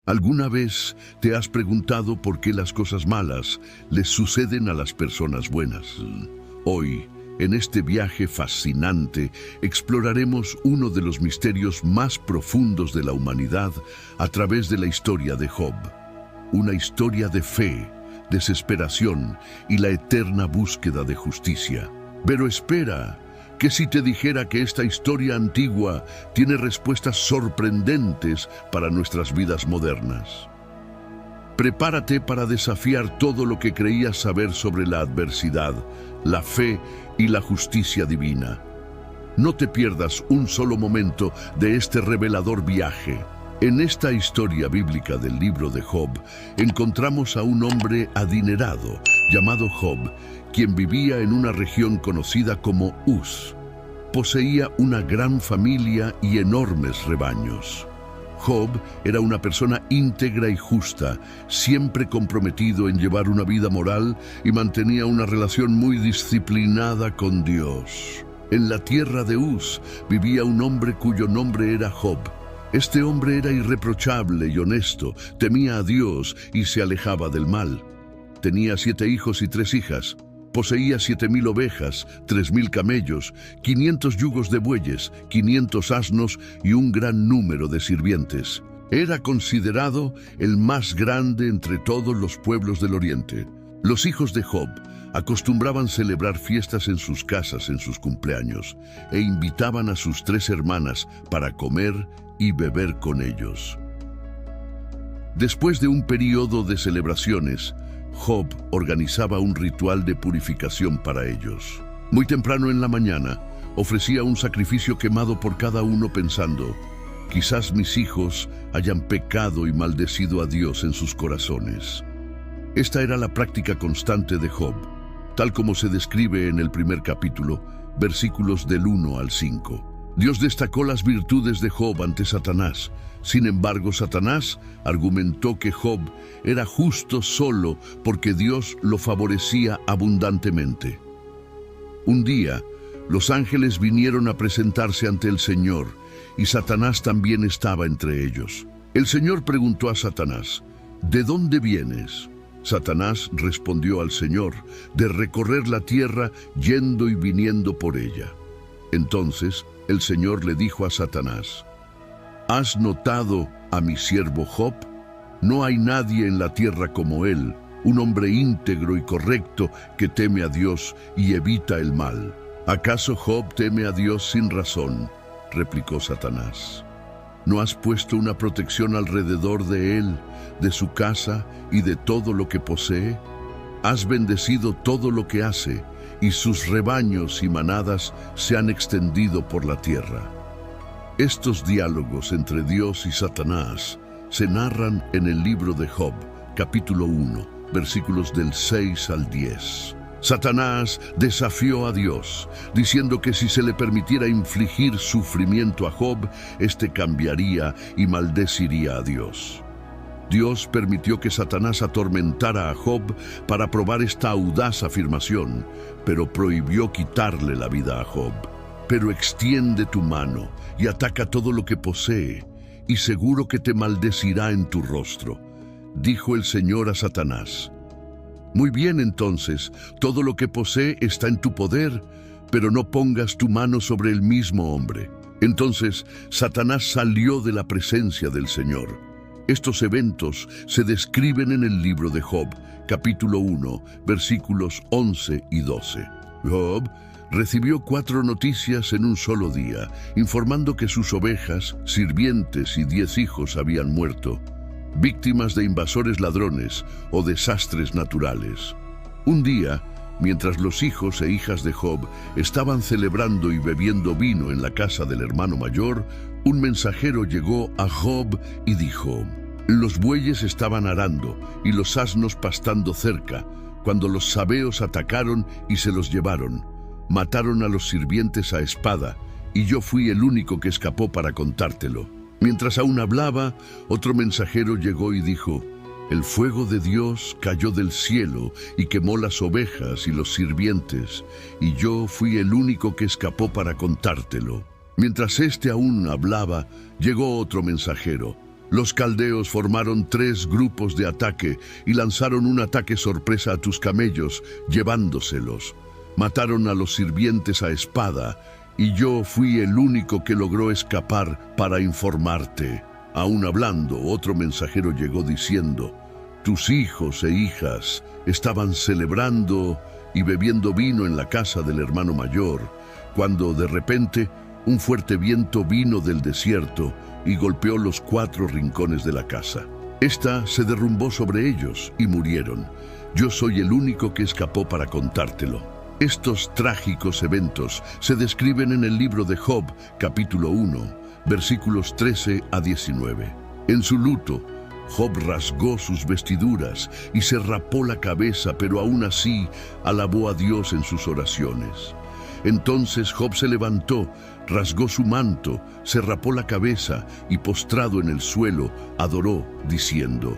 ¿Alguna vez te has preguntado por qué las cosas malas les suceden a las personas buenas? Hoy, en este viaje fascinante, exploraremos uno de los misterios más profundos de la humanidad a través de la historia de Job. Una historia de fe, desesperación y la eterna búsqueda de justicia. Pero espera, ¿qué si te dijera que esta historia antigua tiene respuestas sorprendentes para nuestras vidas modernas? Prepárate para desafiar todo lo que creías saber sobre la adversidad, la fe y la justicia divina. No te pierdas un solo momento de este revelador viaje. En esta historia bíblica del libro de Job, encontramos a un hombre adinerado llamado Job, quien vivía en una región conocida como Uz. Poseía una gran familia y enormes rebaños. Job era una persona íntegra y justa, siempre comprometido en llevar una vida moral y mantenía una relación muy disciplinada con Dios. En la tierra de Uz vivía un hombre cuyo nombre era Job. Este hombre era irreprochable y honesto, temía a Dios y se alejaba del mal. Tenía 7 hijos y 3 hijas. Poseía 7,000 ovejas, 3,000 camellos, 500 yugos de bueyes, 500 asnos y un gran número de sirvientes. Era considerado el más grande entre todos los pueblos del Oriente. Los hijos de Job acostumbraban celebrar fiestas en sus casas en sus cumpleaños e invitaban a sus 3 hermanas para comer y beber con ellos. Después de un periodo de celebraciones, Job organizaba un ritual de purificación para ellos. Muy temprano en la mañana, ofrecía un sacrificio quemado por cada uno pensando, quizás mis hijos hayan pecado y maldecido a Dios en sus corazones. Esta era la práctica constante de Job, tal como se describe en el primer capítulo, versículos del 1 al 5. Dios destacó las virtudes de Job ante Satanás. Sin embargo, Satanás argumentó que Job era justo solo porque Dios lo favorecía abundantemente. Un día, los ángeles vinieron a presentarse ante el Señor, y Satanás también estaba entre ellos. El Señor preguntó a Satanás, ¿de dónde vienes? Satanás respondió al Señor, de recorrer la tierra yendo y viniendo por ella. Entonces, el Señor le dijo a Satanás, ¿has notado a mi siervo Job? No hay nadie en la tierra como él, un hombre íntegro y correcto que teme a Dios y evita el mal. ¿Acaso Job teme a Dios sin razón? Replicó Satanás. ¿No has puesto una protección alrededor de él, de su casa y de todo lo que posee? Has bendecido todo lo que hace, y sus rebaños y manadas se han extendido por la tierra. Estos diálogos entre Dios y Satanás se narran en el libro de Job, capítulo 1, versículos del 6 al 10. Satanás desafió a Dios, diciendo que si se le permitiera infligir sufrimiento a Job, éste cambiaría y maldeciría a Dios. Dios permitió que Satanás atormentara a Job para probar esta audaz afirmación, pero prohibió quitarle la vida a Job. Pero extiende tu mano y ataca todo lo que posee, y seguro que te maldecirá en tu rostro, dijo el Señor a Satanás. Muy bien, entonces, todo lo que posee está en tu poder, pero no pongas tu mano sobre el mismo hombre. Entonces, Satanás salió de la presencia del Señor. Estos eventos se describen en el libro de Job, capítulo 1, versículos 11 y 12. Job recibió 4 noticias en un solo día, informando que sus ovejas, sirvientes y 10 hijos habían muerto, víctimas de invasores ladrones o desastres naturales. Un día, mientras los hijos e hijas de Job estaban celebrando y bebiendo vino en la casa del hermano mayor, un mensajero llegó a Job y dijo, los bueyes estaban arando y los asnos pastando cerca, cuando los sabeos atacaron y se los llevaron. Mataron a los sirvientes a espada, y yo fui el único que escapó para contártelo. Mientras aún hablaba, otro mensajero llegó y dijo, el fuego de Dios cayó del cielo y quemó las ovejas y los sirvientes, y yo fui el único que escapó para contártelo. Mientras éste aún hablaba, llegó otro mensajero. Los caldeos formaron 3 grupos de ataque y lanzaron un ataque sorpresa a tus camellos, llevándoselos. Mataron a los sirvientes a espada, y yo fui el único que logró escapar para informarte. Aún hablando, otro mensajero llegó diciendo: tus hijos e hijas estaban celebrando y bebiendo vino en la casa del hermano mayor, cuando de repente un fuerte viento vino del desierto y golpeó los 4 rincones de la casa. Esta se derrumbó sobre ellos y murieron. Yo soy el único que escapó para contártelo. Estos trágicos eventos se describen en el libro de Job, capítulo 1, versículos 13 a 19. En su luto, Job rasgó sus vestiduras y se rapó la cabeza, pero aún así alabó a Dios en sus oraciones. Entonces Job se levantó, rasgó su manto, se rapó la cabeza y postrado en el suelo, adoró, diciendo: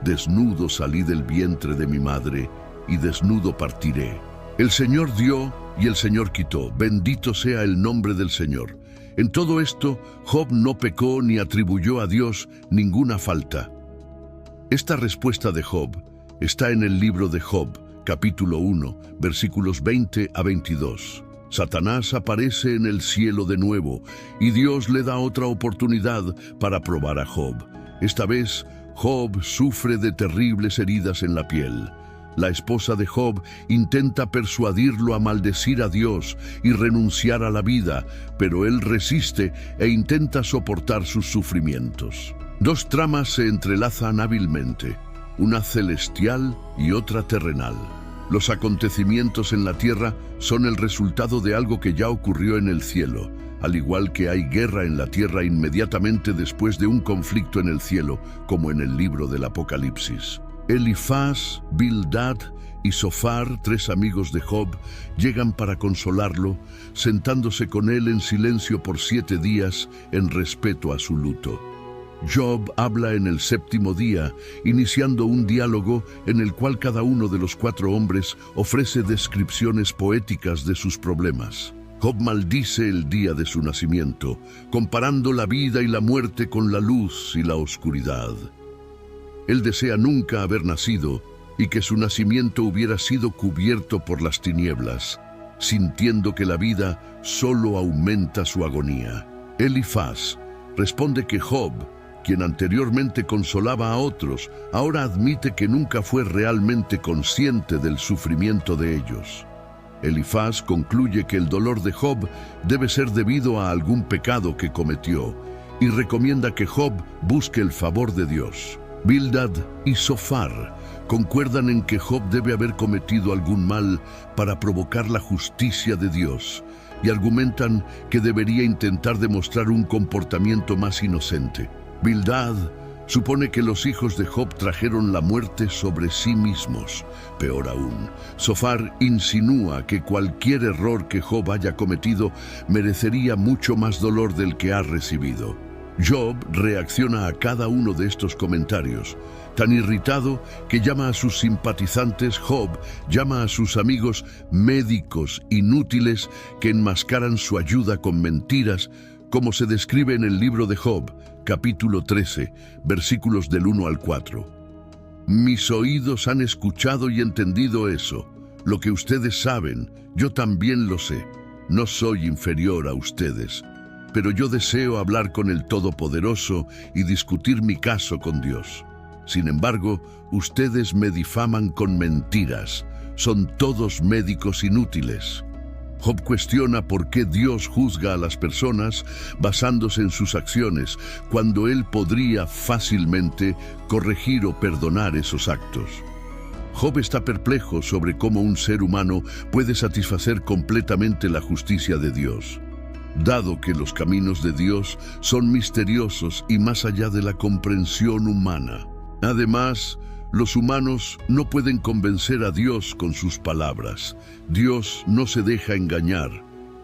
desnudo salí del vientre de mi madre, y desnudo partiré. El Señor dio y el Señor quitó, bendito sea el nombre del Señor. En todo esto, Job no pecó ni atribuyó a Dios ninguna falta. Esta respuesta de Job está en el libro de Job, capítulo 1, versículos 20 a 22. Satanás aparece en el cielo de nuevo y Dios le da otra oportunidad para probar a Job. Esta vez, Job sufre de terribles heridas en la piel. La esposa de Job intenta persuadirlo a maldecir a Dios y renunciar a la vida, pero él resiste e intenta soportar sus sufrimientos. 2 tramas se entrelazan hábilmente, una celestial y otra terrenal. Los acontecimientos en la tierra son el resultado de algo que ya ocurrió en el cielo, al igual que hay guerra en la tierra inmediatamente después de un conflicto en el cielo, como en el libro del Apocalipsis. Elifaz, Bildad y Zofar, 3 amigos de Job, llegan para consolarlo, sentándose con él en silencio por 7 días en respeto a su luto. Job habla en el 7º día, iniciando un diálogo en el cual cada uno de los 4 hombres ofrece descripciones poéticas de sus problemas. Job maldice el día de su nacimiento, comparando la vida y la muerte con la luz y la oscuridad. Él desea nunca haber nacido y que su nacimiento hubiera sido cubierto por las tinieblas, sintiendo que la vida solo aumenta su agonía. Elifaz responde que Job, quien anteriormente consolaba a otros, ahora admite que nunca fue realmente consciente del sufrimiento de ellos. Elifaz concluye que el dolor de Job debe ser debido a algún pecado que cometió y recomienda que Job busque el favor de Dios. Bildad y Zofar concuerdan en que Job debe haber cometido algún mal para provocar la justicia de Dios y argumentan que debería intentar demostrar un comportamiento más inocente. Bildad supone que los hijos de Job trajeron la muerte sobre sí mismos. Peor aún, Zofar insinúa que cualquier error que Job haya cometido merecería mucho más dolor del que ha recibido. Job reacciona a cada uno de estos comentarios, tan irritado que llama a sus simpatizantes Job, llama a sus amigos médicos inútiles que enmascaran su ayuda con mentiras, como se describe en el libro de Job, capítulo 13, versículos del 1 al 4. Mis oídos han escuchado y entendido eso. Lo que ustedes saben, yo también lo sé. No soy inferior a ustedes. Pero yo deseo hablar con el Todopoderoso y discutir mi caso con Dios. Sin embargo, ustedes me difaman con mentiras. Son todos médicos inútiles. Job cuestiona por qué Dios juzga a las personas basándose en sus acciones, cuando él podría fácilmente corregir o perdonar esos actos. Job está perplejo sobre cómo un ser humano puede satisfacer completamente la justicia de Dios. Dado que los caminos de Dios son misteriosos y más allá de la comprensión humana. Además, los humanos no pueden convencer a Dios con sus palabras. Dios no se deja engañar,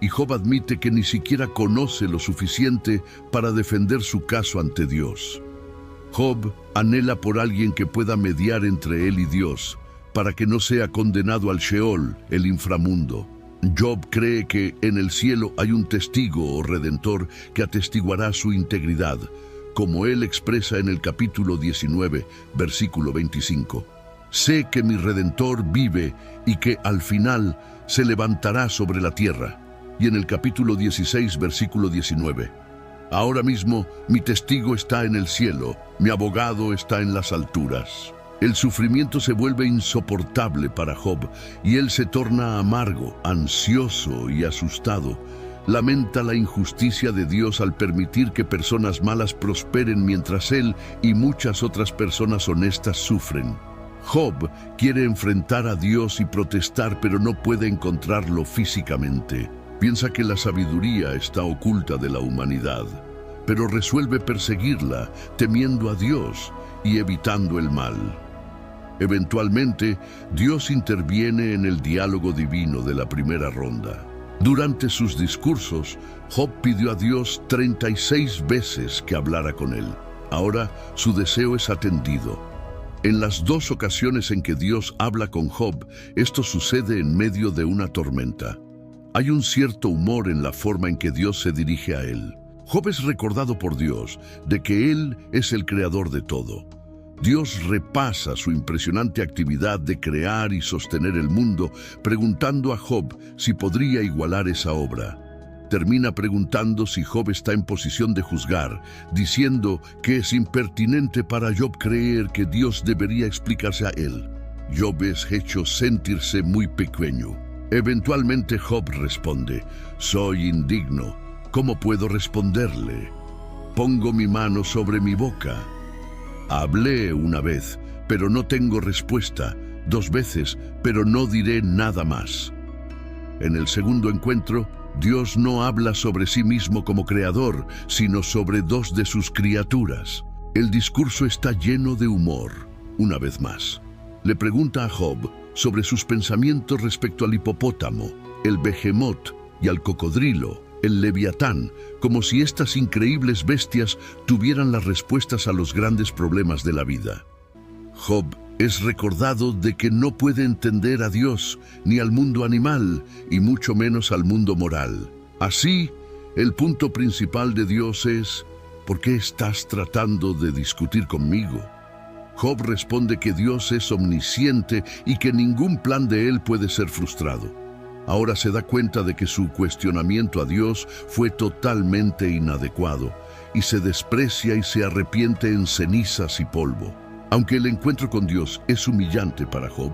y Job admite que ni siquiera conoce lo suficiente para defender su caso ante Dios. Job anhela por alguien que pueda mediar entre él y Dios, para que no sea condenado al Sheol, el inframundo. Job cree que en el cielo hay un testigo o redentor que atestiguará su integridad, como él expresa en el capítulo 19, versículo 25. Sé que mi Redentor vive y que al final se levantará sobre la tierra. Y en el capítulo 16, versículo 19. Ahora mismo mi testigo está en el cielo, mi abogado está en las alturas. El sufrimiento se vuelve insoportable para Job y él se torna amargo, ansioso y asustado. Lamenta la injusticia de Dios al permitir que personas malas prosperen mientras él y muchas otras personas honestas sufren. Job quiere enfrentar a Dios y protestar, pero no puede encontrarlo físicamente. Piensa que la sabiduría está oculta de la humanidad, pero resuelve perseguirla, temiendo a Dios y evitando el mal. Eventualmente, Dios interviene en el diálogo divino de la primera ronda. Durante sus discursos, Job pidió a Dios 36 veces que hablara con él. Ahora, su deseo es atendido. En las dos ocasiones en que Dios habla con Job, esto sucede en medio de una tormenta. Hay un cierto humor en la forma en que Dios se dirige a él. Job es recordado por Dios de que Él es el creador de todo. Dios repasa su impresionante actividad de crear y sostener el mundo, preguntando a Job si podría igualar esa obra. Termina preguntando si Job está en posición de juzgar, diciendo que es impertinente para Job creer que Dios debería explicarse a él. Job es hecho sentirse muy pequeño. Eventualmente Job responde: soy indigno. ¿Cómo puedo responderle? Pongo mi mano sobre mi boca. Hablé una vez, pero no tengo respuesta. 2 veces, pero no diré nada más. En el segundo encuentro, Dios no habla sobre sí mismo como creador, sino sobre 2 de sus criaturas. El discurso está lleno de humor. Una vez más, le pregunta a Job sobre sus pensamientos respecto al hipopótamo, el behemoth y al cocodrilo, el leviatán, como si estas increíbles bestias tuvieran las respuestas a los grandes problemas de la vida. Job es recordado de que no puede entender a Dios, ni al mundo animal, y mucho menos al mundo moral. Así, el punto principal de Dios es: ¿por qué estás tratando de discutir conmigo? Job responde que Dios es omnisciente y que ningún plan de él puede ser frustrado. Ahora se da cuenta de que su cuestionamiento a Dios fue totalmente inadecuado, y se desprecia y se arrepiente en cenizas y polvo. Aunque el encuentro con Dios es humillante para Job,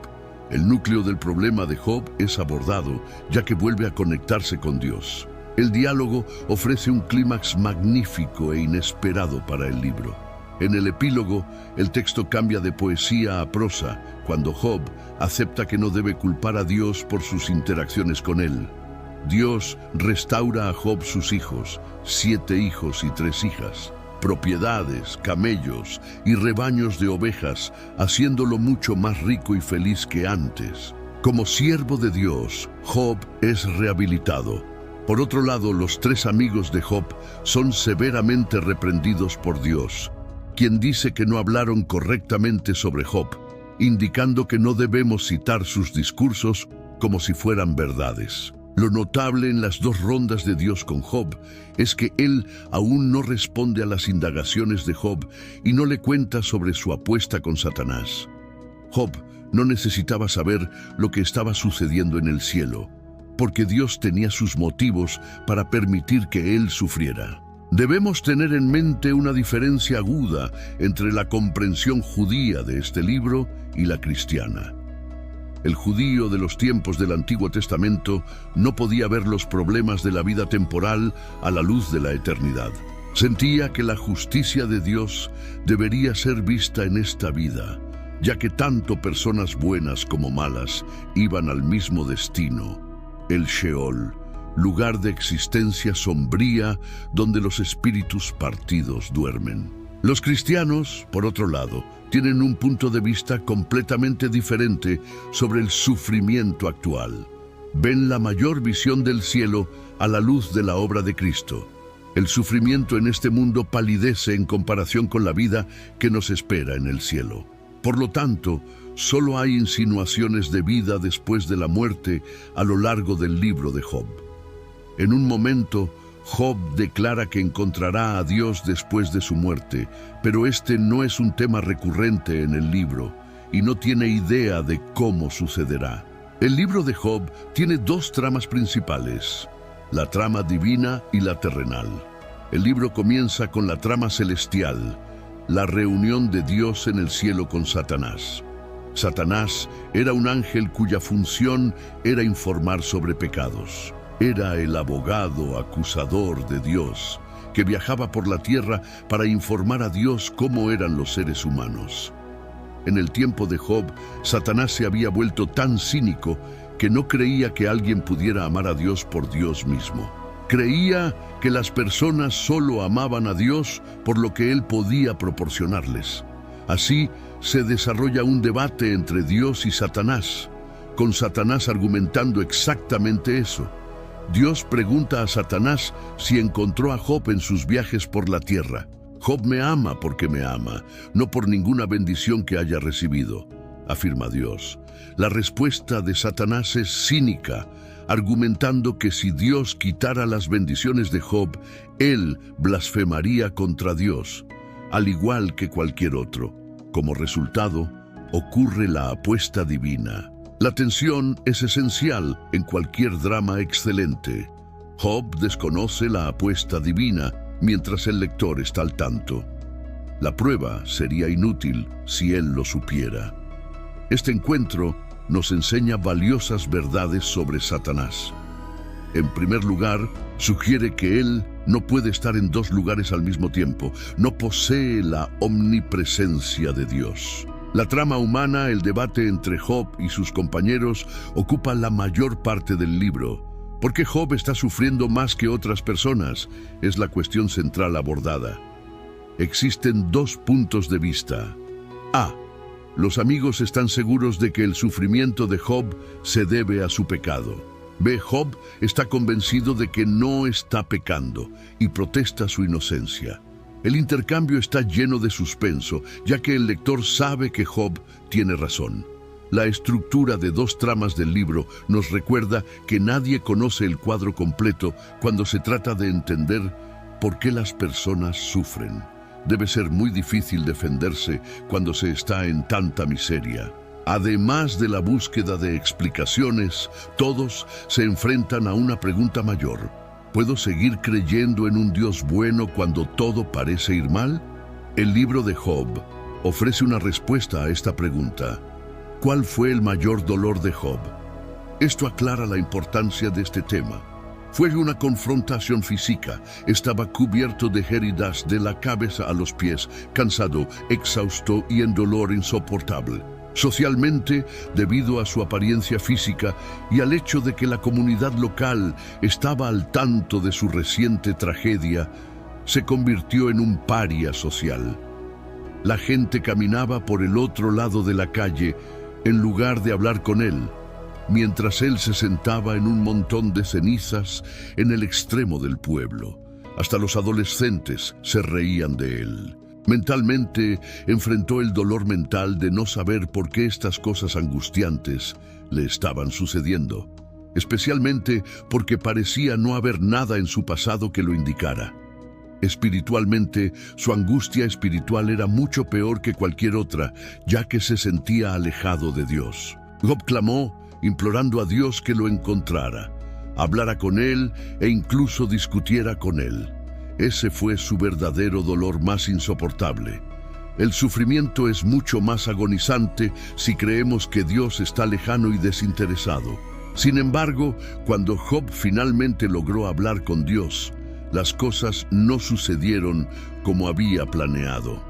el núcleo del problema de Job es abordado, ya que vuelve a conectarse con Dios. El diálogo ofrece un clímax magnífico e inesperado para el libro. En el epílogo, el texto cambia de poesía a prosa, cuando Job acepta que no debe culpar a Dios por sus interacciones con él. Dios restaura a Job sus hijos, 7 hijos y 3 hijas, propiedades, camellos y rebaños de ovejas, haciéndolo mucho más rico y feliz que antes. Como siervo de Dios, Job es rehabilitado. Por otro lado, los 3 amigos de Job son severamente reprendidos por Dios, quien dice que no hablaron correctamente sobre Job, indicando que no debemos citar sus discursos como si fueran verdades. Lo notable en las 2 rondas de Dios con Job es que él aún no responde a las indagaciones de Job y no le cuenta sobre su apuesta con Satanás. Job no necesitaba saber lo que estaba sucediendo en el cielo, porque Dios tenía sus motivos para permitir que él sufriera. Debemos tener en mente una diferencia aguda entre la comprensión judía de este libro y la cristiana. El judío de los tiempos del Antiguo Testamento no podía ver los problemas de la vida temporal a la luz de la eternidad. Sentía que la justicia de Dios debería ser vista en esta vida, ya que tanto personas buenas como malas iban al mismo destino, el Sheol, lugar de existencia sombría donde los espíritus partidos duermen. Los cristianos, por otro lado, tienen un punto de vista completamente diferente sobre el sufrimiento actual. Ven la mayor visión del cielo a la luz de la obra de Cristo. El sufrimiento en este mundo palidece en comparación con la vida que nos espera en el cielo. Por lo tanto, solo hay insinuaciones de vida después de la muerte a lo largo del libro de Job. En un momento, Job declara que encontrará a Dios después de su muerte, pero este no es un tema recurrente en el libro y no tiene idea de cómo sucederá. El libro de Job tiene dos tramas principales, la trama divina y la terrenal. El libro comienza con la trama celestial, la reunión de Dios en el cielo con Satanás. Satanás era un ángel cuya función era informar sobre pecados. Era el abogado acusador de Dios, que viajaba por la tierra para informar a Dios cómo eran los seres humanos. En el tiempo de Job, Satanás se había vuelto tan cínico que no creía que alguien pudiera amar a Dios por Dios mismo. Creía que las personas solo amaban a Dios por lo que Él podía proporcionarles. Así se desarrolla un debate entre Dios y Satanás, con Satanás argumentando exactamente eso. Dios pregunta a Satanás si encontró a Job en sus viajes por la tierra. Job me ama porque me ama, no por ninguna bendición que haya recibido, afirma Dios. La respuesta de Satanás es cínica, argumentando que si Dios quitara las bendiciones de Job, él blasfemaría contra Dios, al igual que cualquier otro. Como resultado, ocurre la apuesta divina. La tensión es esencial en cualquier drama excelente. Job desconoce la apuesta divina mientras el lector está al tanto. La prueba sería inútil si él lo supiera. Este encuentro nos enseña valiosas verdades sobre Satanás. En primer lugar, sugiere que él no puede estar en dos lugares al mismo tiempo. No posee la omnipresencia de Dios. La trama humana, el debate entre Job y sus compañeros, ocupa la mayor parte del libro. ¿Por qué Job está sufriendo más que otras personas? Es la cuestión central abordada. Existen dos puntos de vista. A. Los amigos están seguros de que el sufrimiento de Job se debe a su pecado. B. Job está convencido de que no está pecando y protesta su inocencia. El intercambio está lleno de suspenso, ya que el lector sabe que Job tiene razón. La estructura de dos tramas del libro nos recuerda que nadie conoce el cuadro completo cuando se trata de entender por qué las personas sufren. Debe ser muy difícil defenderse cuando se está en tanta miseria. Además de la búsqueda de explicaciones, todos se enfrentan a una pregunta mayor. ¿Puedo seguir creyendo en un Dios bueno cuando todo parece ir mal? El libro de Job ofrece una respuesta a esta pregunta. ¿Cuál fue el mayor dolor de Job? Esto aclara la importancia de este tema. Fue una confrontación física. Estaba cubierto de heridas de la cabeza a los pies, cansado, exhausto y en dolor insoportable. Socialmente, debido a su apariencia física y al hecho de que la comunidad local estaba al tanto de su reciente tragedia, se convirtió en un paria social. La gente caminaba por el otro lado de la calle en lugar de hablar con él, mientras él se sentaba en un montón de cenizas en el extremo del pueblo. Hasta los adolescentes se reían de él. Mentalmente, enfrentó el dolor mental de no saber por qué estas cosas angustiantes le estaban sucediendo, especialmente porque parecía no haber nada en su pasado que lo indicara. Espiritualmente, su angustia espiritual era mucho peor que cualquier otra, ya que se sentía alejado de Dios. Job clamó, implorando a Dios que lo encontrara, hablara con él e incluso discutiera con él. Ese fue su verdadero dolor más insoportable. El sufrimiento es mucho más agonizante si creemos que Dios está lejano y desinteresado. Sin embargo, cuando Job finalmente logró hablar con Dios, las cosas no sucedieron como había planeado.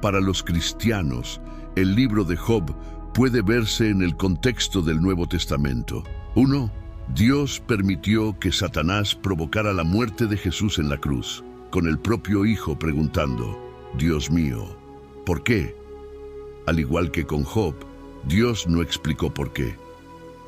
Para los cristianos, el libro de Job puede verse en el contexto del Nuevo Testamento. 1. Dios permitió que Satanás provocara la muerte de Jesús en la cruz, con el propio Hijo preguntando, Dios mío, ¿por qué? Al igual que con Job, Dios no explicó por qué.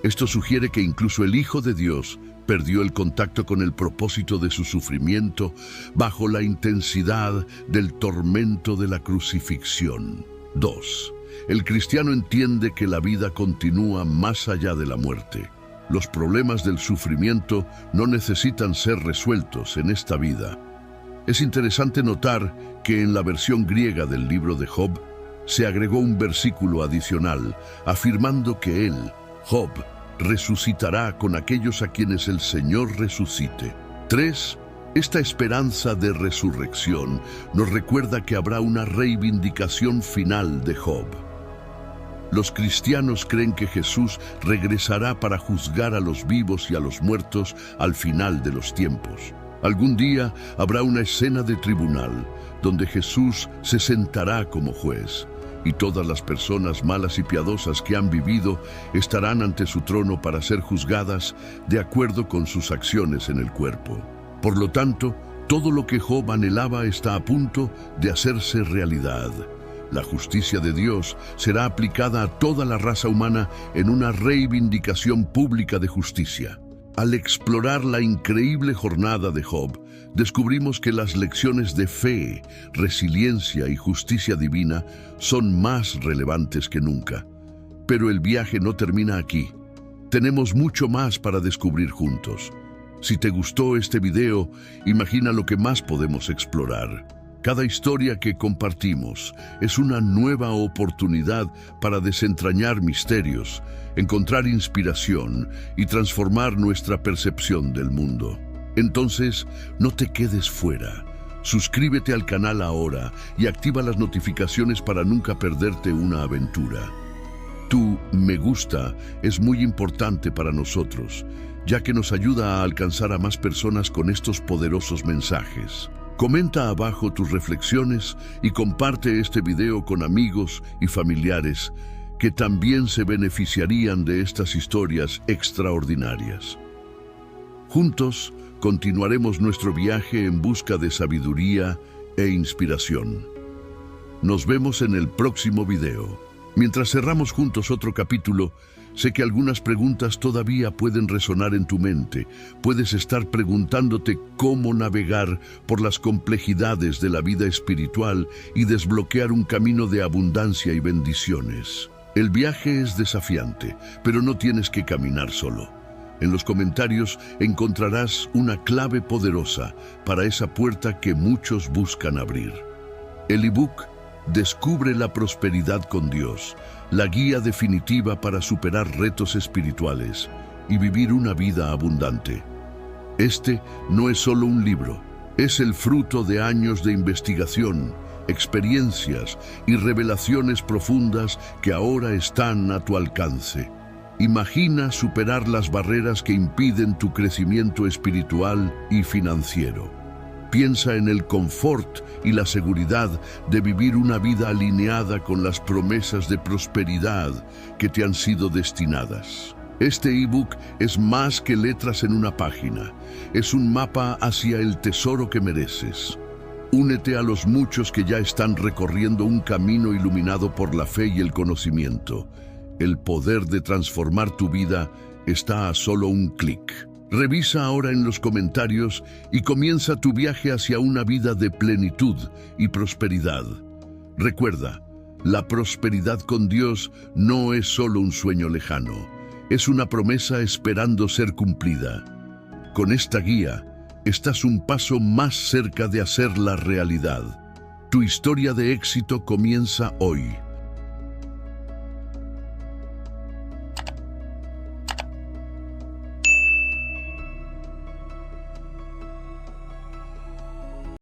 Esto sugiere que incluso el Hijo de Dios perdió el contacto con el propósito de su sufrimiento bajo la intensidad del tormento de la crucifixión. 2. El cristiano entiende que la vida continúa más allá de la muerte. Los problemas del sufrimiento no necesitan ser resueltos en esta vida. Es interesante notar que en la versión griega del libro de Job se agregó un versículo adicional afirmando que él, Job, resucitará con aquellos a quienes el Señor resucite. 3. Esta esperanza de resurrección nos recuerda que habrá una reivindicación final de Job. Los cristianos creen que Jesús regresará para juzgar a los vivos y a los muertos al final de los tiempos. Algún día habrá una escena de tribunal donde Jesús se sentará como juez y todas las personas malas y piadosas que han vivido estarán ante su trono para ser juzgadas de acuerdo con sus acciones en el cuerpo. Por lo tanto, todo lo que Job anhelaba está a punto de hacerse realidad. La justicia de Dios será aplicada a toda la raza humana en una reivindicación pública de justicia. Al explorar la increíble jornada de Job, descubrimos que las lecciones de fe, resiliencia y justicia divina son más relevantes que nunca. Pero el viaje no termina aquí. Tenemos mucho más para descubrir juntos. Si te gustó este video, imagina lo que más podemos explorar. Cada historia que compartimos es una nueva oportunidad para desentrañar misterios, encontrar inspiración y transformar nuestra percepción del mundo. Entonces, no te quedes fuera. Suscríbete al canal ahora y activa las notificaciones para nunca perderte una aventura. Tu me gusta es muy importante para nosotros, ya que nos ayuda a alcanzar a más personas con estos poderosos mensajes. Comenta abajo tus reflexiones y comparte este video con amigos y familiares que también se beneficiarían de estas historias extraordinarias. Juntos continuaremos nuestro viaje en busca de sabiduría e inspiración. Nos vemos en el próximo video. Mientras cerramos juntos otro capítulo, sé que algunas preguntas todavía pueden resonar en tu mente. Puedes estar preguntándote cómo navegar por las complejidades de la vida espiritual y desbloquear un camino de abundancia y bendiciones. El viaje es desafiante, pero no tienes que caminar solo. En los comentarios encontrarás una clave poderosa para esa puerta que muchos buscan abrir. El ebook Descubre la prosperidad con Dios, la guía definitiva para superar retos espirituales y vivir una vida abundante. Este no es solo un libro, es el fruto de años de investigación, experiencias y revelaciones profundas que ahora están a tu alcance. Imagina superar las barreras que impiden tu crecimiento espiritual y financiero. Piensa en el confort y la seguridad de vivir una vida alineada con las promesas de prosperidad que te han sido destinadas. Este ebook es más que letras en una página. Es un mapa hacia el tesoro que mereces. Únete a los muchos que ya están recorriendo un camino iluminado por la fe y el conocimiento. El poder de transformar tu vida está a solo un clic. Revisa ahora en los comentarios y comienza tu viaje hacia una vida de plenitud y prosperidad. Recuerda, la prosperidad con Dios no es solo un sueño lejano, es una promesa esperando ser cumplida. Con esta guía, estás un paso más cerca de hacerla realidad. Tu historia de éxito comienza hoy.